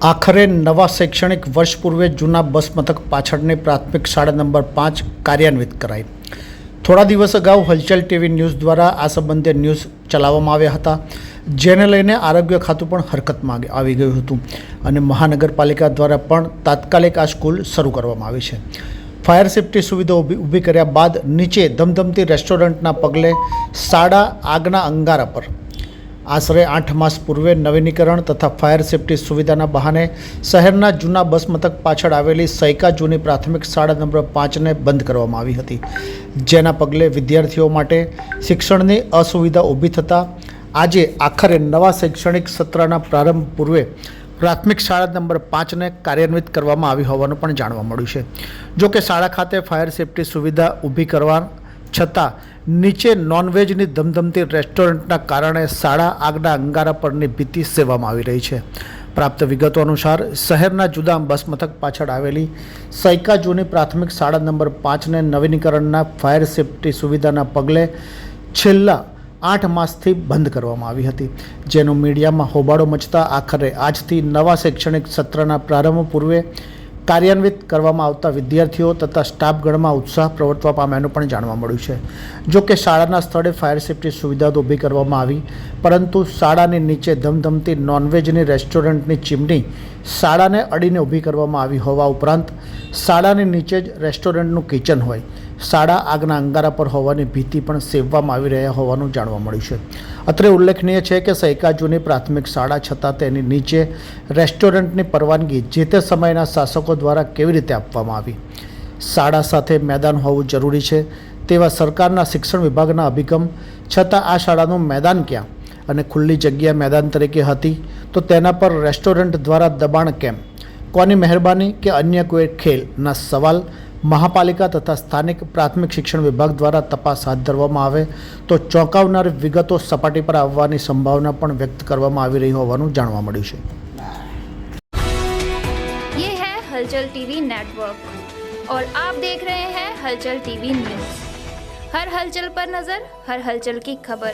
આખરે નવા શૈક્ષણિક વર્ષ પૂર્વે જૂના બસ મથક પાછળની પ્રાથમિક શાળા નંબર 5 કાર્યાન્વિત કરાઈ। થોડા દિવસ અગાઉ હલચલ ટીવી ન્યૂઝ દ્વારા આ સંબંધે ન્યૂઝ ચલાવવામાં આવ્યા હતા, જેને લઈને આરોગ્ય ખાતું પણ હરકતમાં આવી ગયું હતું અને મહાનગરપાલિકા દ્વારા પણ તાત્કાલિક આ સ્કૂલ શરૂ કરવામાં આવી છે। ફાયર સેફ્ટી સુવિધાઓ ઊભી કર્યા બાદ નીચે ધમધમતી રેસ્ટોરન્ટના પગલે શાળા આગના અંગારા પર આશરે 8 માસ પૂર્વે નવીનીકરણ તથા ફાયર સેફ્ટી સુવિધાના બહાને શહેરના જૂના બસ મથક પાછળ આવેલી સૈકા જૂની પ્રાથમિક શાળા નંબર 5ને બંધ કરવામાં આવી હતી, જેના પગલે વિદ્યાર્થીઓ માટે શિક્ષણની અસુવિધા ઊભી થતાં આજે આખરે નવા શૈક્ષણિક સત્રના પ્રારંભ પૂર્વે પ્રાથમિક શાળા નંબર 5ને કાર્યાન્વિત કરવામાં આવી હોવાનું પણ જાણવા મળ્યું છે। જો કે શાળા ખાતે ફાયર સેફ્ટી સુવિધા ઊભી કરવા છતાં નીચે નોનવેજની ધમધમતી રેસ્ટોરન્ટના કારણે શાળા આગના અંગારા પરની ભીતિ સેવામાં આવી રહી છે। પ્રાપ્ત વિગતો અનુસાર શહેરના જુદા બસ મથક પાછળ આવેલી સૈકા જૂની પ્રાથમિક શાળા નંબર 5ને નવીનીકરણના ફાયર સેફ્ટી સુવિધાના પગલે છેલ્લા 8 માસથી બંધ કરવામાં આવી હતી, જેનો મીડિયામાં હોબાળો મચતા આખરે આજથી નવા શૈક્ષણિક સત્રના પ્રારંભ પૂર્વે કાર્યાન્વિત કરવામાં આવતા વિદ્યાર્થીઓ તથા સ્ટાફગણમાં ઉત્સાહ પ્રવર્તવા પામ્યાનું પણ જાણવા મળ્યું છે। જો કે શાળાના સ્થળે ફાયર સેફ્ટી સુવિધા ઊભી કરવામાં આવી, પરંતુ શાળાની નીચે ધમધમતી નોનવેજની રેસ્ટોરન્ટની ચીમની શાળાને અડીને ઊભી કરવામાં આવી હોવા ઉપરાંત શાળાની નીચે જ રેસ્ટોરન્ટનું કિચન હોય શાળા આગના અંગારા પર હોવાની ભીતિ પણ સેવવામાં આવી રહ્યા હોવાનું જાણવા મળ્યું છે। અત્રે ઉલ્લેખનીય છે કે સૈકા જૂની પ્રાથમિક શાળા છતાં તેની નીચે રેસ્ટોરન્ટની પરવાનગી જે તે સમયના શાસકો દ્વારા કેવી રીતે આપવામાં આવી? શાળા સાથે મેદાન હોવું જરૂરી છે તેવા સરકારના શિક્ષણ વિભાગના અભિગમ છતાં આ શાળાનું મેદાન ક્યાં અને ખુલ્લી જગ્યા મેદાન તરીકે હતી તો તેના પર રેસ્ટોરન્ટ દ્વારા દબાણ કેમ? કોની મહેરબાની કે અન્ય કોઈ ખેલના સવાલ મહાપાલિકા તથા સ્થાનિક પ્રાથમિક શિક્ષણ વિભાગ દ્વારા તપાસ હાથ ધરવામાં આવે તો ચોંકાવનાર વિગતો સપાટી પર આવવાની સંભાવના પણ વ્યક્ત કરવામાં આવી રહી હોવાનું જાણવા મળ્યું છે। ये है हलचल टीवी नेटवर्क और आप देख रहे हैं हलचल टीवी न्यूज़। हर हलचल पर नज़र, हर हलचल की खबर।